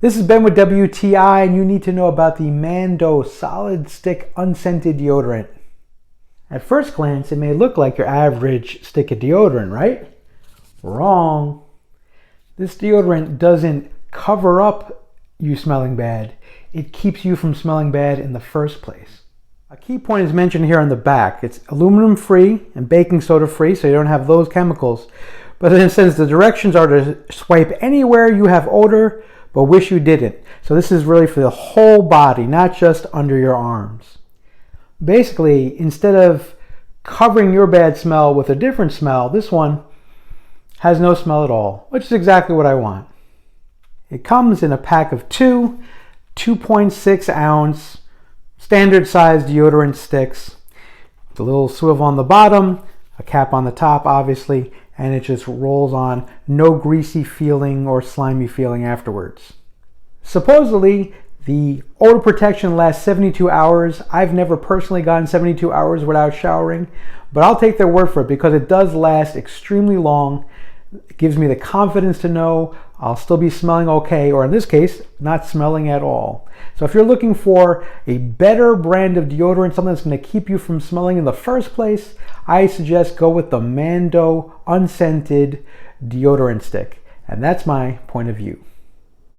This is Ben with WTI, and you need to know about the Mando solid stick unscented deodorant. At first glance, it may look like your average stick of deodorant, right? Wrong. This deodorant doesn't cover up you smelling bad. It keeps you from smelling bad in the first place. A key point is mentioned here on the back. It's aluminum free and baking soda free, so you don't have those chemicals. But then it says the directions are to swipe anywhere you have odor, but wish you didn't. So this is really for the whole body, not just under your arms. Basically, instead of covering your bad smell with a different smell, this one has no smell at all, which is exactly what I want. It comes in a pack of 2.6 ounce standard size deodorant sticks. The little swivel on the bottom, a cap on the top obviously, and it just rolls on. No greasy feeling or slimy feeling afterwards. Supposedly, the odor protection lasts 72 hours. I've never personally gotten 72 hours without showering, but I'll take their word for it because it does last extremely long. It gives me the confidence to know I'll still be smelling okay, or in this case, not smelling at all. So if you're looking for a better brand of deodorant, something that's going to keep you from smelling in the first place, I suggest go with the Mando unscented deodorant stick. And that's my point of view.